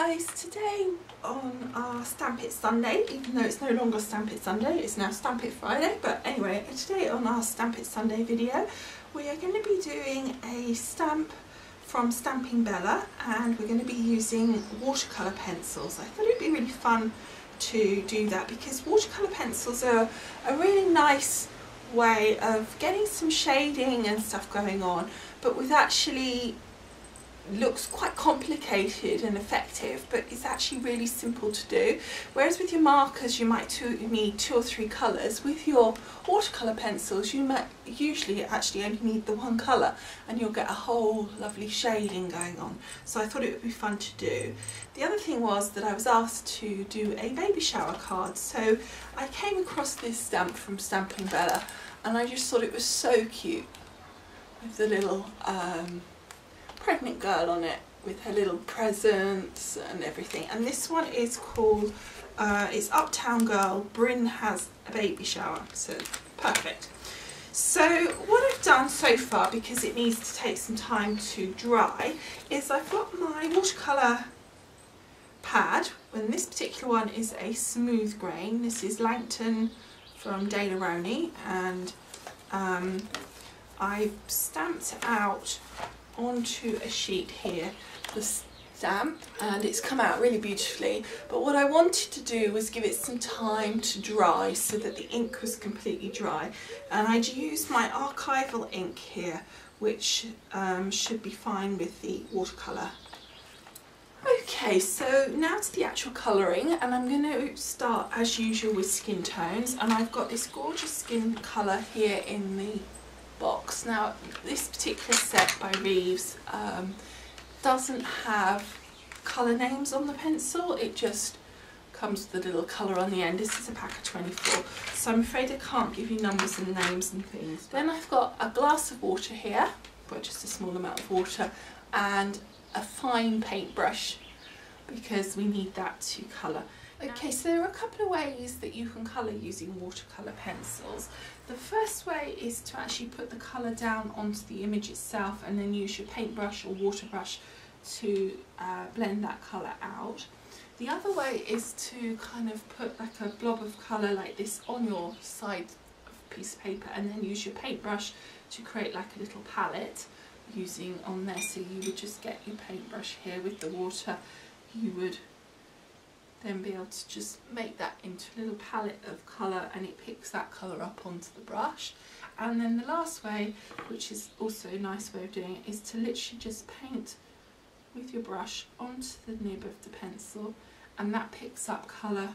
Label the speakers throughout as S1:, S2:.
S1: guys, today on our Stamp It Sunday, even though it's no longer Stamp It Sunday, it's now Stamp It Friday, but anyway, today on our Stamp It Sunday video we are going to be doing a stamp from Stamping Bella, and we're going to be using watercolour pencils. I thought it would be really fun to do that because watercolour pencils are a really nice way of getting some shading and stuff going on, but with actually looks quite complicated and effective, but it's actually really simple to do. Whereas with your markers you might need 2 or 3 colours, with your watercolour pencils you might usually actually only need the one colour and you'll get a whole lovely shading going on. So I thought it would be fun to do. The other thing was that I was asked to do a baby shower card, so I came across this stamp from Stamping Bella and I just thought it was so cute with the little pregnant girl on it with her little presents and everything. And this one is called it's Uptown Girl, Bryn has a baby shower, so perfect. So what I've done so far, because it needs to take some time to dry, is I've got my watercolour pad, and this particular one is a smooth grain. This is Langton from De La Roni, and I've stamped out onto a sheet here the stamp, and it's come out really beautifully, but what I wanted to do was give it some time to dry so that the ink was completely dry, and I'd used my archival ink here, which should be fine with the watercolour. Okay, so now to the actual colouring, and I'm going to start as usual with skin tones, and I've got this gorgeous skin colour here in the box. Now this particular set by Reeves doesn't have colour names on the pencil, it just comes with a little colour on the end. This is a pack of 24, so I'm afraid I can't give you numbers and names and things. Then I've got a glass of water here, but just a small amount of water, and a fine paintbrush because we need that to colour. Okay, so there are a couple of ways that you can colour using watercolour pencils. The first way is to actually put the colour down onto the image itself and then use your paintbrush or water brush to blend that colour out. The other way is to kind of put like a blob of colour like this on your side of a piece of paper and then use your paintbrush to create like a little palette using on there. So you would just get your paintbrush here with the water, you would then be able to just make that into a little palette of colour and it picks that colour up onto the brush. And then the last way, which is also a nice way of doing it, is to literally just paint with your brush onto the nib of the pencil, and that picks up colour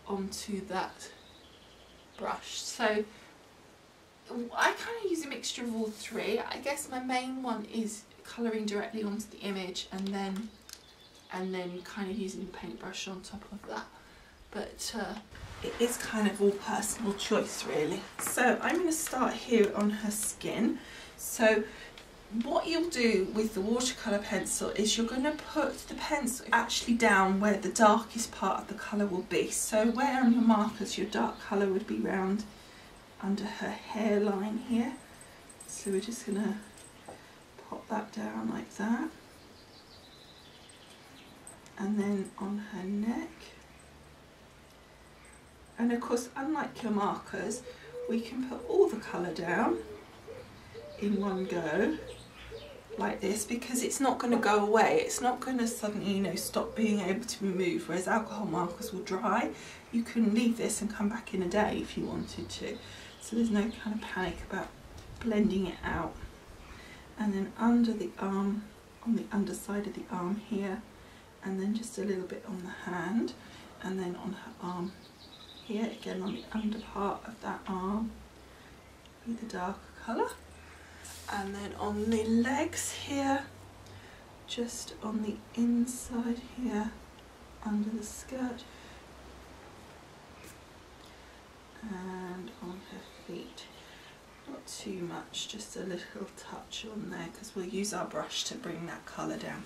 S1: onto that brush. So I kind of use a mixture of all three. I guess my main one is colouring directly onto the image and then kind of using the paintbrush on top of that, but it is kind of all personal choice really. So I'm going to start here on her skin. So what you'll do with the watercolour pencil is you're going to put the pencil actually down where the darkest part of the colour will be. So where on your markers your dark colour would be round under her hairline here. So we're just going to pop that down like that. And then on her neck, and of course unlike your markers we can put all the colour down in one go like this, because it's not going to go away, it's not going to suddenly, you know, stop being able to be moved, whereas alcohol markers will dry. You can leave this and come back in a day if you wanted to, so there's no kind of panic about blending it out. And then under the arm, on the underside of the arm here, and then just a little bit on the hand, and then on her arm here, again on the under part of that arm with the darker colour, and then on the legs here, just on the inside here under the skirt, and on her feet. Not too much, just a little touch on there because we'll use our brush to bring that colour down.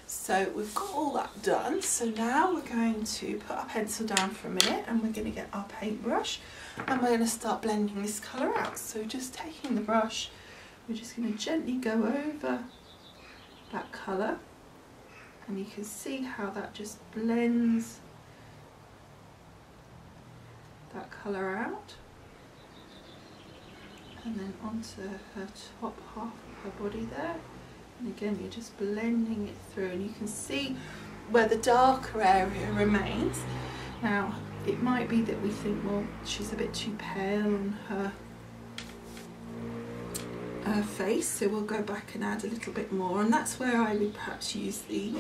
S1: So we've got all that done, so now we're going to put our pencil down for a minute and we're going to get our paintbrush and we're going to start blending this colour out. So just taking the brush, we're just going to gently go over that colour and you can see how that just blends that colour out, and then onto her top half of her body there. And again, you're just blending it through, and you can see where the darker area remains. Now, it might be that we think, well, she's a bit too pale on her face, so we'll go back and add a little bit more, and that's where I would perhaps use the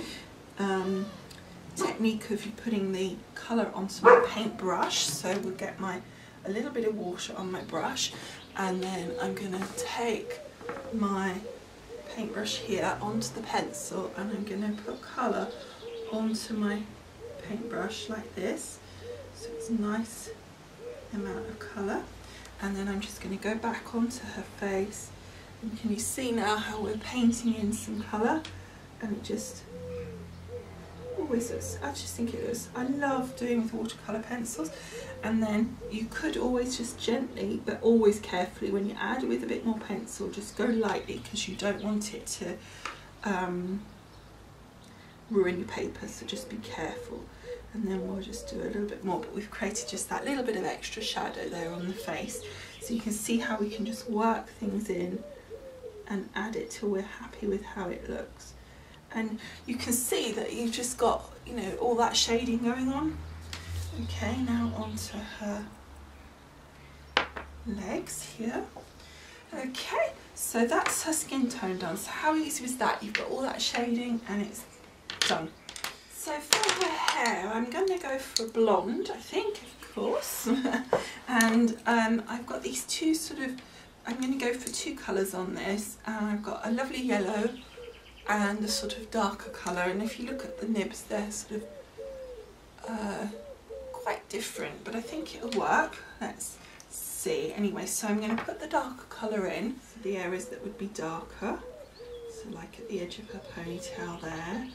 S1: technique of you putting the colour onto my paintbrush. So we'll get a little bit of water on my brush, and then I'm going to take my paintbrush here onto the pencil, and I'm going to put colour onto my paintbrush like this, so it's a nice amount of colour. And then I'm just going to go back onto her face, and can you see now how we're painting in some colour, and it just always looks, I just think it looks, I love doing with watercolour pencils. And then you could always just gently, but always carefully, when you add with a bit more pencil, just go lightly, because you don't want it to ruin your paper, so just be careful. And then we'll just do a little bit more, but we've created just that little bit of extra shadow there on the face, so you can see how we can just work things in and add it till we're happy with how it looks. And you can see that you've just got, you know, all that shading going on. Okay, now onto her legs here. Okay, so that's her skin tone done. So how easy was that? You've got all that shading and it's done. So for her hair, I'm going to go for blonde, I think, of course. And I've got these two sort of, I'm going to go for two colours on this. And I've got a lovely yellow and a sort of darker colour. And if you look at the nibs, they're sort of quite different, but I think it'll work. Let's see. Anyway, so I'm going to put the darker colour in for the areas that would be darker. So like at the edge of her ponytail there,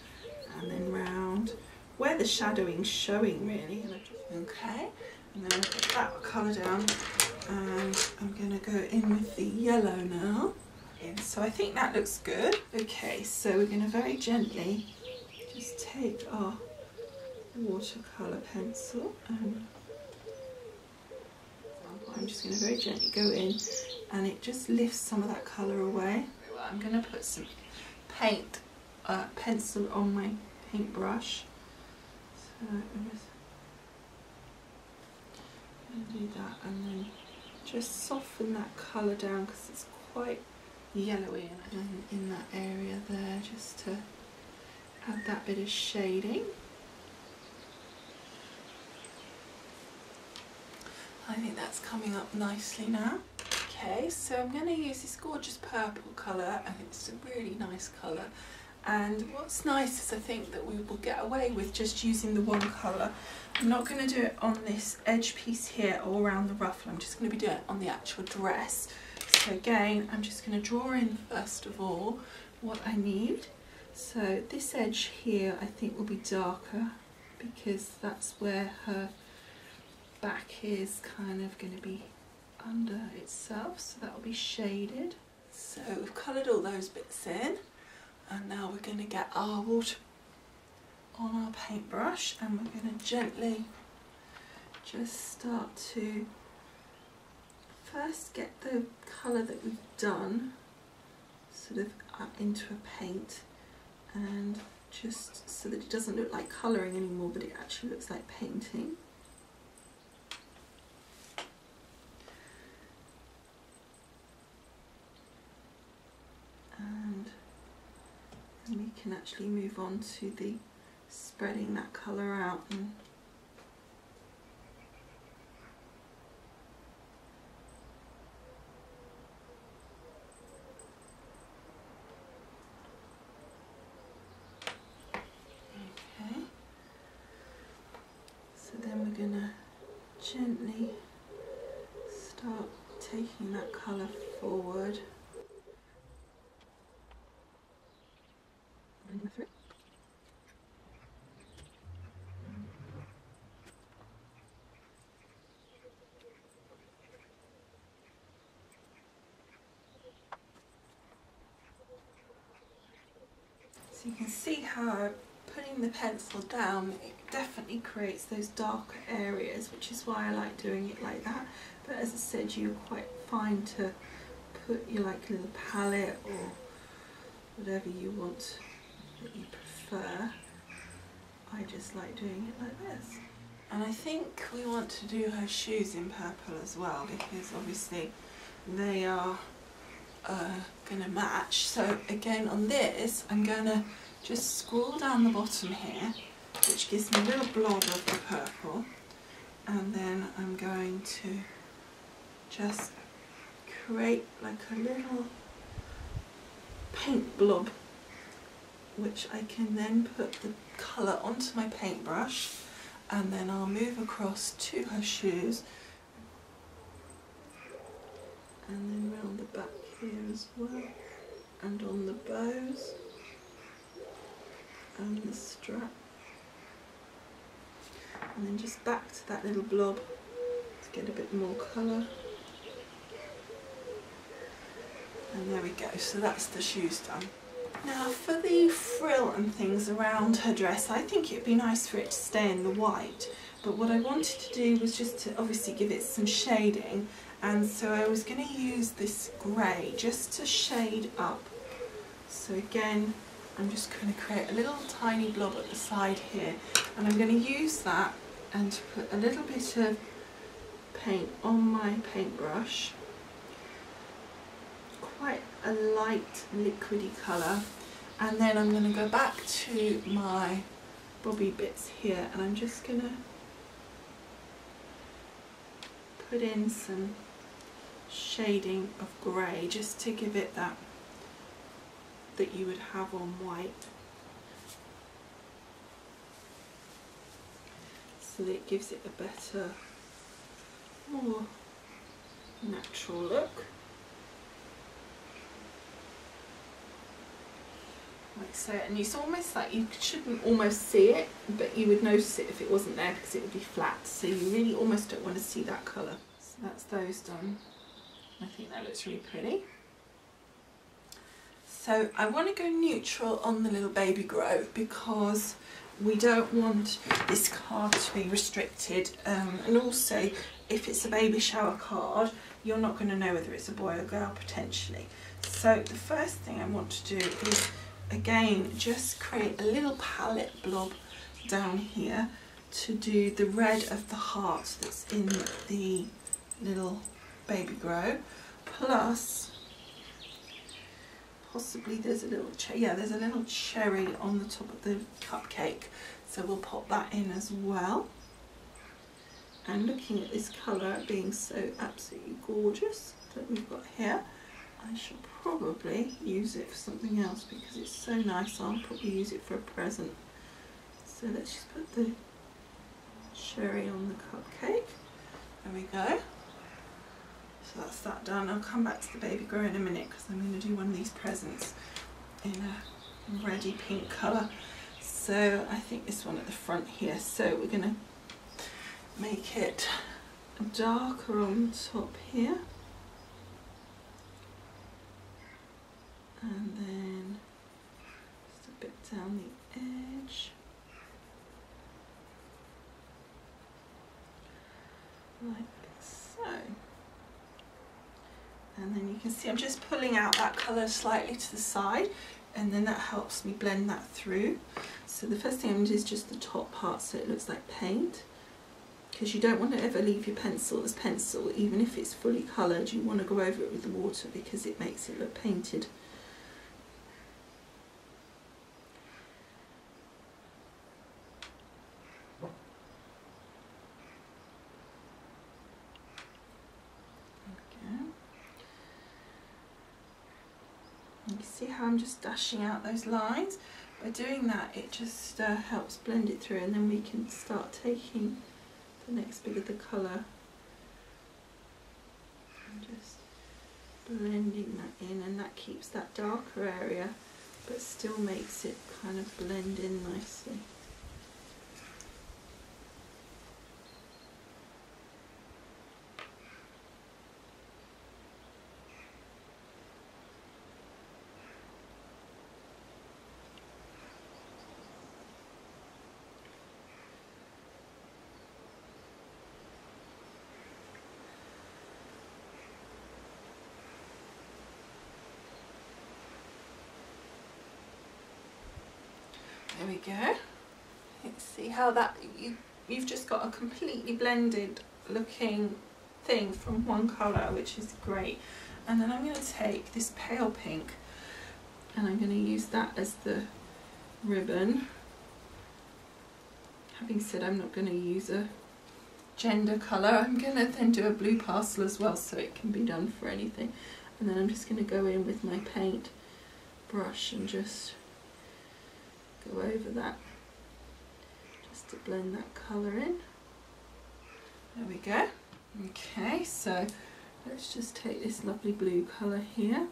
S1: and then round where the shadowing's showing really. Okay, and then I'll put that colour down, and I'm going to go in with the yellow now. So I think that looks good. Okay, so we're going to very gently just take our watercolour pencil, and I'm just going to very gently go in, and it just lifts some of that colour away. I'm going to put some paint pencil on my paintbrush, so I'm just going to do that, and then just soften that colour down, because it's quite yellowy in that area there, just to add that bit of shading. I think that's coming up nicely now. Okay, so I'm going to use this gorgeous purple colour, and it's a really nice colour. And what's nice is I think that we will get away with just using the one colour. I'm not going to do it on this edge piece here or around the ruffle, I'm just going to be doing it on the actual dress. So again, I'm just going to draw in first of all what I need. So this edge here I think will be darker, because that's where her back is kind of going to be under itself, so that will be shaded. So we've coloured all those bits in, and now we're going to get our water on our paintbrush, and we're going to gently just start to first get the colour that we've done sort of up into a paint, and just so that it doesn't look like colouring anymore, but it actually looks like painting. And then we can actually move on to the spreading that colour out. And okay, so then we're going to gently start taking that colour forward. Through. So you can see how putting the pencil down, it definitely creates those darker areas, which is why I like doing it like that. But as I said, you're quite fine to put your like little palette or whatever you want that you prefer. I just like doing it like this. And I think we want to do her shoes in purple as well, because obviously they are going to match. So again on this, I'm going to just scroll down the bottom here, which gives me a little blob of the purple, and then I'm going to just create like a little paint blob, which I can then put the colour onto my paintbrush, and then I'll move across to her shoes and then round the back here as well, and on the bows and the strap, and then just back to that little blob to get a bit more colour. And there we go, so that's the shoes done. Now for the frill and things around her dress, I think it'd be nice for it to stay in the white, but what I wanted to do was just to obviously give it some shading, and so I was going to use this grey just to shade up. So again, I'm just going to create a little tiny blob at the side here, and I'm going to use that and to put a little bit of paint on my paintbrush, quite a light liquidy colour, and then I'm going to go back to my bobby bits here, and I'm just going to put in some shading of grey just to give it that you would have on white, so that it gives it a better, more natural look. Like so, and it's almost like you shouldn't almost see it, but you would notice it if it wasn't there because it would be flat, so you really almost don't want to see that colour. So that's those done. I think that looks really pretty. So I want to go neutral on the little baby grow because we don't want this card to be restricted, and also if it's a baby shower card you're not going to know whether it's a boy or girl potentially. So the first thing I want to do is again just create a little palette blob down here to do the red of the heart that's in the little baby grow, plus possibly there's a little there's a little cherry on the top of the cupcake, so we'll pop that in as well. And looking at this colour being so absolutely gorgeous that we've got here, I shall probably use it for something else because it's so nice. I'll probably use it for a present. So let's just put the cherry on the cupcake. There we go. So that's that done. I'll come back to the baby grow in a minute because I'm going to do one of these presents in a reddy pink colour. So I think this one at the front here. So we're going to make it darker on the top here. And then just a bit down the edge, like so. And then you can see I'm just pulling out that colour slightly to the side, and then that helps me blend that through. So the first thing I'm going to do is just the top part so it looks like paint, because you don't want to ever leave your pencil as pencil, even if it's fully coloured. You want to go over it with the water because it makes it look painted. You can see how I'm just dashing out those lines. By doing that, it just helps blend it through, and then we can start taking the next bit of the colour and just blending that in, and that keeps that darker area but still makes it kind of blend in nicely. There we go. Let's see how that, you've just got a completely blended looking thing from one colour, which is great. And then I'm going to take this pale pink and I'm going to use that as the ribbon. Having said I'm not going to use a gender colour, I'm going to then do a blue pastel as well, so it can be done for anything. And then I'm just going to go in with my paint brush and just go over that, just to blend that colour in. There we go. Okay, so let's just take this lovely blue colour here.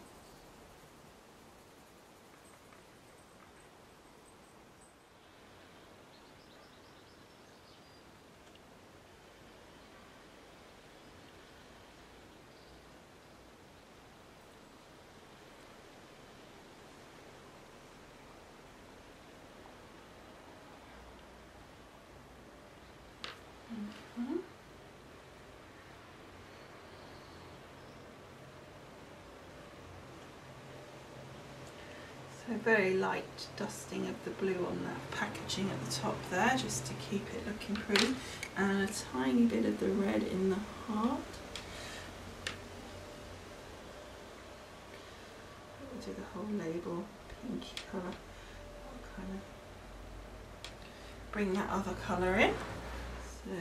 S1: So very light dusting of the blue on that packaging at the top there, just to keep it looking pretty, and a tiny bit of the red in the heart. We'll do the whole label pinky colour. I'll kind of bring that other colour in. So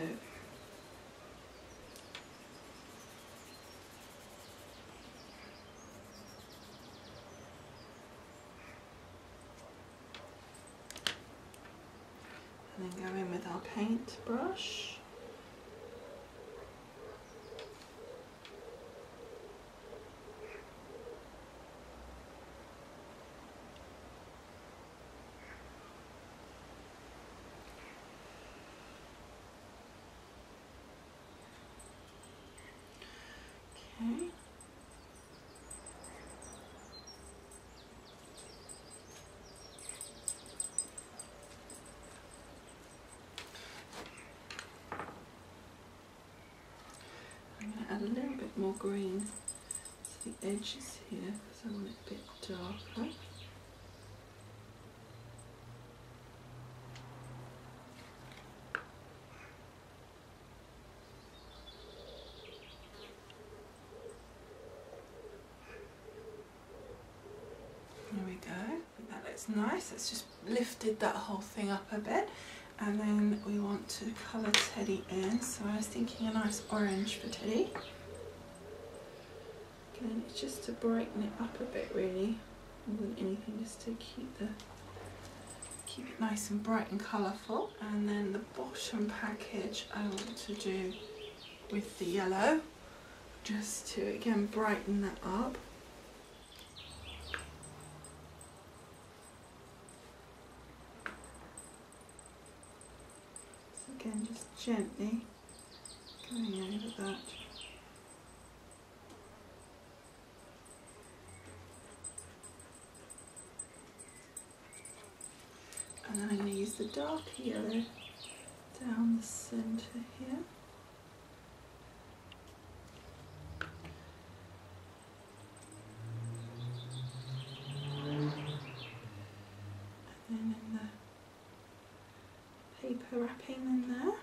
S1: and then go in with our paint brush. Okay. I'm going to add a little bit more green to the edges here because I want it a bit darker. There we go. That looks nice. It's just lifted that whole thing up a bit. And then we want to colour Teddy in, so I was thinking a nice orange for Teddy. Again, it's just to brighten it up a bit really, more than anything, just to keep it nice and bright and colourful. And then the bottom package I want to do with the yellow, just to again brighten that up. Again, just gently going over that. And then I'm going to use the dark yellow down the centre here. And then in the paper wrapping in there.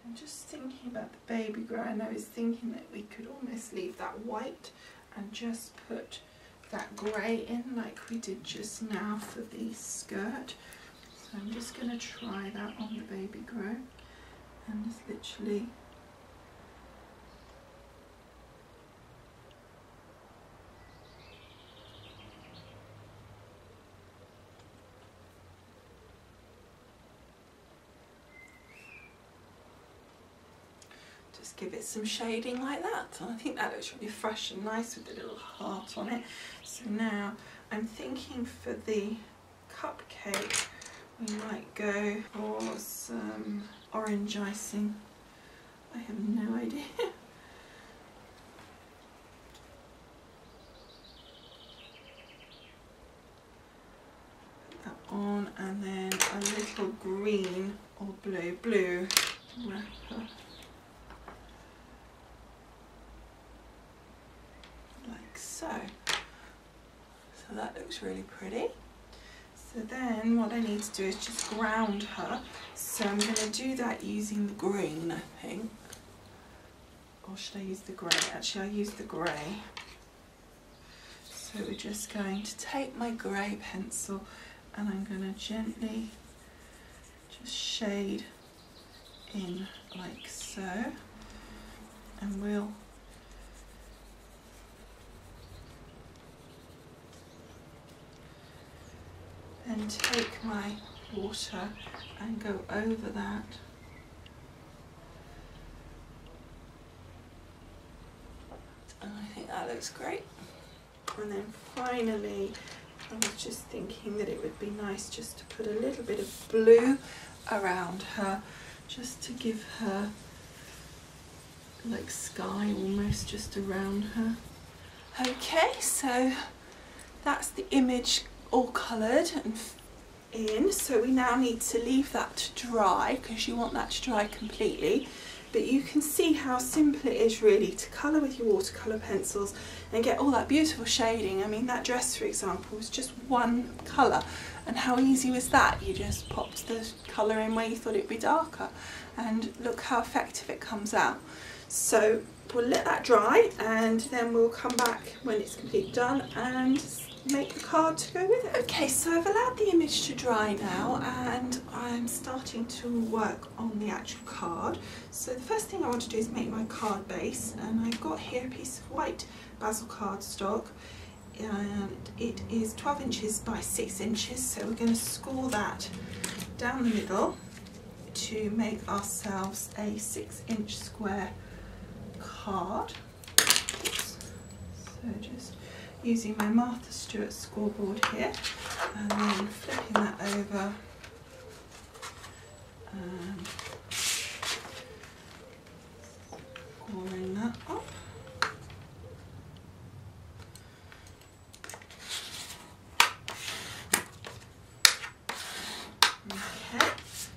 S1: I'm just thinking about the baby grow, and I was thinking that we could almost leave that white and just put that grey in like we did just now for the skirt. So I'm just going to try that on the baby grow and just literally just give it some shading like that. And I think that looks really fresh and nice with the little heart on it. So now I'm thinking for the cupcake we might go for some orange icing. I have no idea. Put that on, and then a little green or blue wrapper. Like so. So that looks really pretty. So then what I need to do is just ground her. So I'm going to do that using the green, I think. Or should I use the grey? Actually, I'll use the grey. So we're just going to take my grey pencil and I'm going to gently just shade in like so. And we'll then take my water and go over that. And I think that looks great. And then finally, I was just thinking that it would be nice just to put a little bit of blue around her, just to give her like sky almost just around her. Okay, so that's the image all coloured and in. So we now need to leave that to dry, because you want that to dry completely. But you can see how simple it is really to colour with your watercolour pencils and get all that beautiful shading. I mean, that dress, for example, was just one colour, and how easy was that? You just popped the colour in where you thought it'd be darker, and look how effective it comes out. So we'll let that dry, and then we'll come back when it's completely done and make the card to go with it. Okay, so I've allowed the image to dry now, and I'm starting to work on the actual card. So the first thing I want to do is make my card base, and I've got here a piece of white basil cardstock, and it is 12 inches by 6 inches, so we're going to score that down the middle to make ourselves a 6-inch square card. Oops. So just using my Martha Stewart scoreboard here, and then flipping that over and scoring that up. Okay,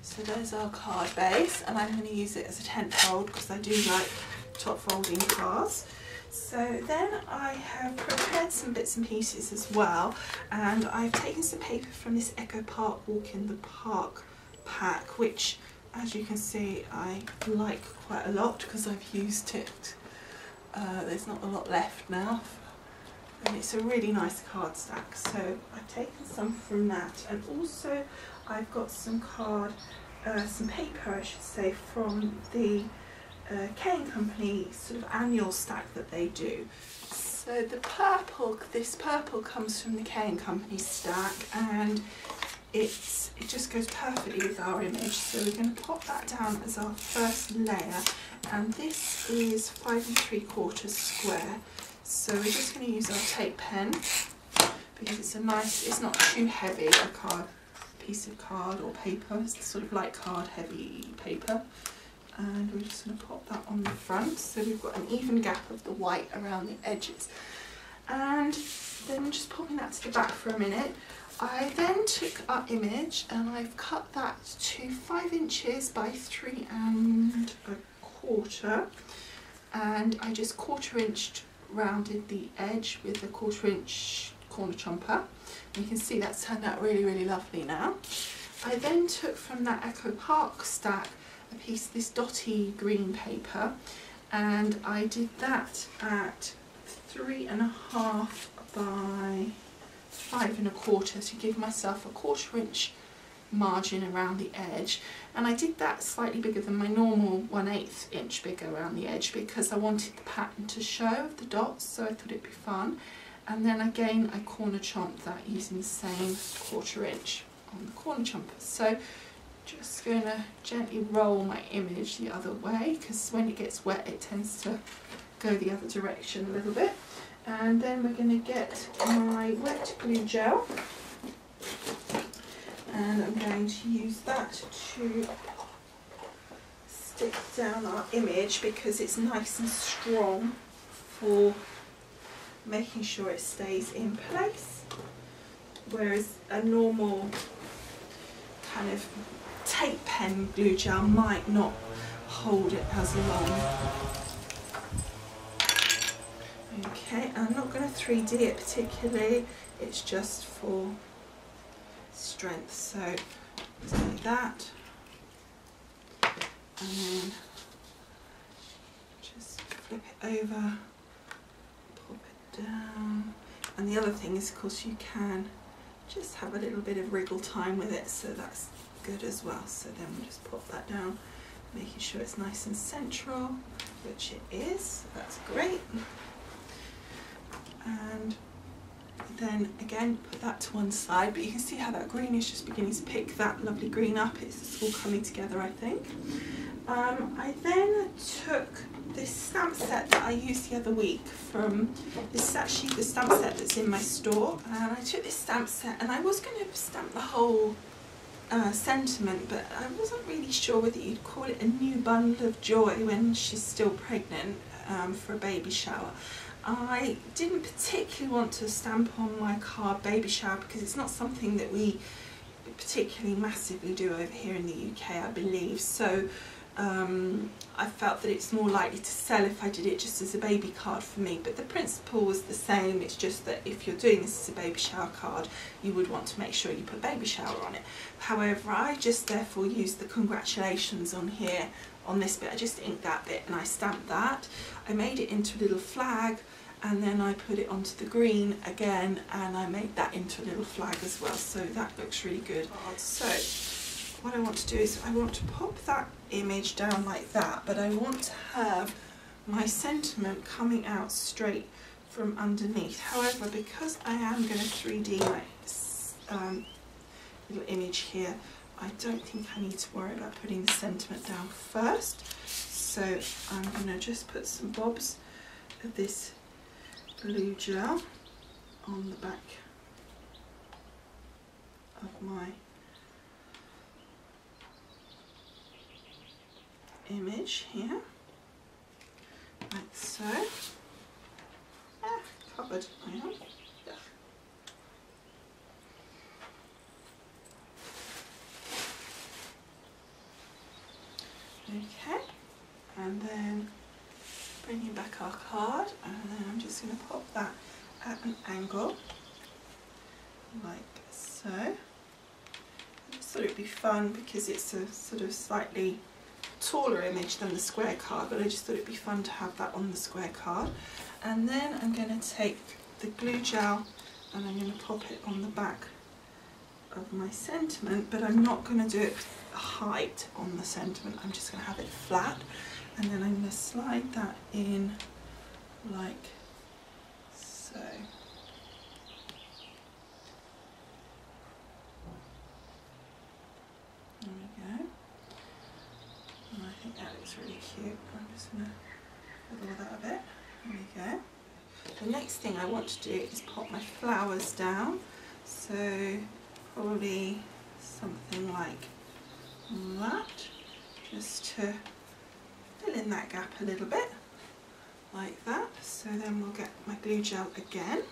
S1: so there's our card base, and I'm going to use it as a tent fold because I do like top folding cards. So then I have prepared some bits and pieces as well, and I've taken some paper from this Echo Park Walk in the Park pack, which, as you can see, I like quite a lot because I've used it. There's not a lot left now, and it's a really nice card stack. So I've taken some from that, and also I've got some paper, I should say, from the K & Company sort of annual stack that they do. So this purple comes from the K & Company stack, and it just goes perfectly with our image. So we're going to pop that down as our first layer, and this is 5 3/4 square. So we're just going to use our tape pen because it's not too heavy a piece of card or paper. It's sort of light card, heavy paper. And we're just going to pop that on the front, so we've got an even gap of the white around the edges. And then just popping that to the back for a minute, I then took our image and I've cut that to 5 inches by 3 1/4, and I just 1/4 inch rounded the edge with a 1/4 inch corner chomper. And you can see that's turned out really, really lovely now. I then took from that Echo Park stack a piece of this dotty green paper, and I did that at 3 1/2 by 5 1/4 to give myself a 1/4 inch margin around the edge. And I did that slightly bigger than my normal 1/8 inch bigger around the edge because I wanted the pattern to show of the dots, so I thought it'd be fun. And then again I corner chomped that using the same 1/4 inch on the corner chomper. So just going to gently roll my image the other way, because when it gets wet it tends to go the other direction a little bit. And then we're going to get my wet glue gel, and I'm going to use that to stick down our image because it's nice and strong for making sure it stays in place, whereas a normal kind of tape pen glue gel might not hold it as long. Okay, I'm not going to 3D it particularly, it's just for strength. So take that and then just flip it over, pop it down. And the other thing is, of course, you can just have a little bit of wriggle time with it, so that's good as well. So then we'll just pop that down, making sure it's nice and central, which it is, so that's great. And then again, put that to one side, but you can see how that green is just beginning to pick that lovely green up. It's all coming together, I think. I then took this stamp set that I used the other week from, this is actually the stamp set that's in my store, and I took this stamp set and I was going to stamp the whole sentiment, but I wasn't really sure whether you'd call it a new bundle of joy when she's still pregnant for a baby shower. I didn't particularly want to stamp on my card baby shower because it's not something that we particularly massively do over here in the UK, I believe, so I felt that it's more likely to sell if I did it just as a baby card for me. But the principle was the same, it's just that if you're doing this as a baby shower card, you would want to make sure you put baby shower on it. However, I just therefore used the congratulations on here, on this bit. I just inked that bit and I stamped that. I made it into a little flag, and then I put it onto the green again and I made that into a little flag as well, so that looks really good. So what I want to do is I want to pop that image down like that, but I want to have my sentiment coming out straight from underneath. However, because I am going to 3D my little image here, I don't think I need to worry about putting the sentiment down first. So I'm going to just put some bobs of this blue gel on the back of my image here, like so. Covered I am. Yeah. Okay, and then bringing back our card, and then I'm just going to pop that at an angle, like so. I just thought it would be fun because it's a sort of slightly taller image than the square card, but I just thought it'd be fun to have that on the square card. And then I'm going to take the glue gel and I'm going to pop it on the back of my sentiment, but I'm not going to do it height on the sentiment, I'm just going to have it flat, and then I'm going to slide that in like so. There we go. And I think that looks really cute. I'm just going to fiddle that a bit. There we go. The next thing I want to do is pop my flowers down. So probably something like that, just to fill in that gap a little bit, like that. So then we'll get my glue gel again.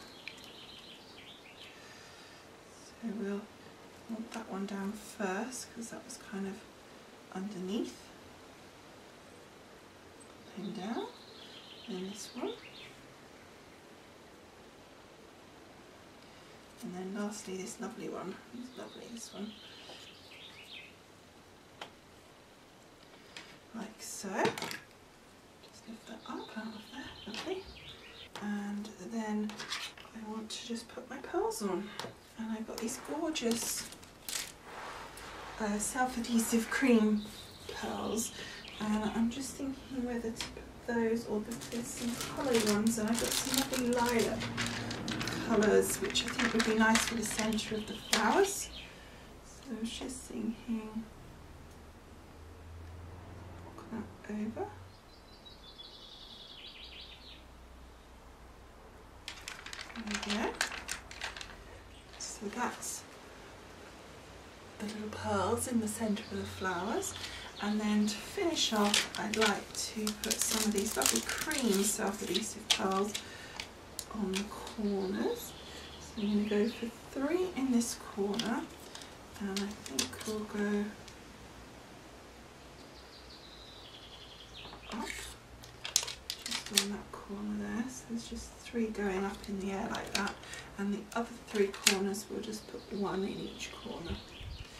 S1: So we'll want that one down first because that was kind of underneath. Pin down, then this one, and then lastly this lovely one. It's lovely, this one, like so. Just lift that up out of there, lovely. And then I want to just put my pearls on, and I've got these gorgeous self-adhesive cream pearls. And I'm just thinking whether to put those or there's some coloured ones, and I've got some lovely lilac colours which I think would be nice for the centre of the flowers. So I was just thinking, walk that over. There we go. So that's the little pearls in the centre of the flowers. And then to finish off, I'd like to put some of these lovely cream self-adhesive pearls on the corners. So I'm going to go for 3 in this corner, and I think we'll go up just on that corner there. So there's just 3 going up in the air like that, and the other 3 corners we'll just put 1 in each corner.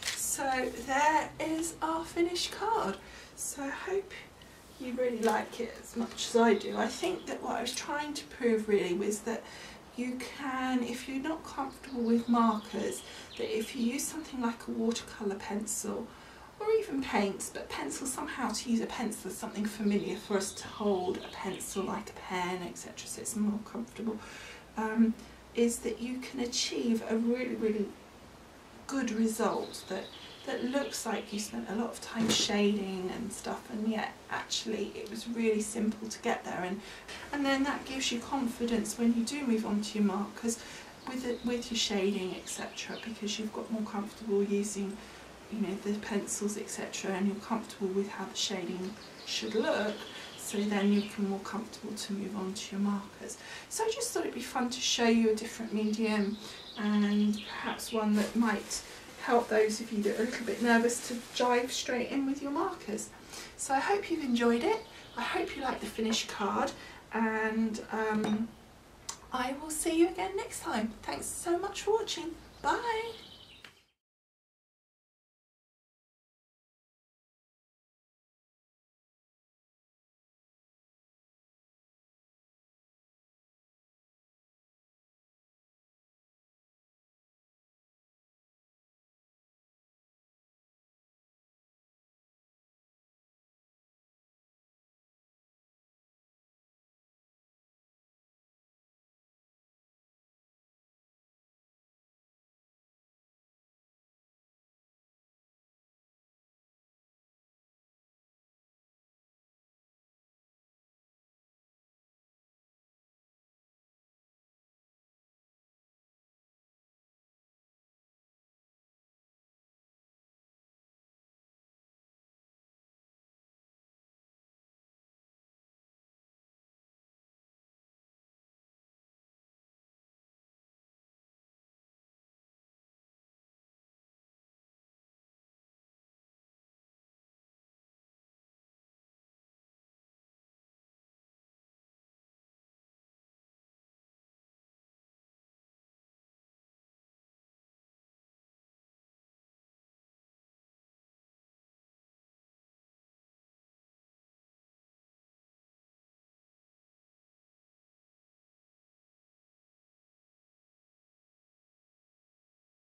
S1: So there is our finished card. So I hope you really like it as much as I do. I think that what I was trying to prove really was that you can, if you're not comfortable with markers, that if you use something like a watercolour pencil, or even paints, but pencil, somehow to use a pencil is something familiar for us to hold a pencil like a pen, etc., so it's more comfortable, is that you can achieve a really, really good result that looks like you spent a lot of time shading and stuff, and yet actually it was really simple to get there, and then that gives you confidence when you do move on to your markers with your shading, etc., because you've got more comfortable using, you know, the pencils, etc., and you're comfortable with how the shading should look, so then you can more comfortable to move on to your markers. So I just thought it'd be fun to show you a different medium, and perhaps one that might help those of you that are a little bit nervous to dive straight in with your markers. So I hope you've enjoyed it. I hope you like the finished card, and I will see you again next time. Thanks so much for watching. Bye!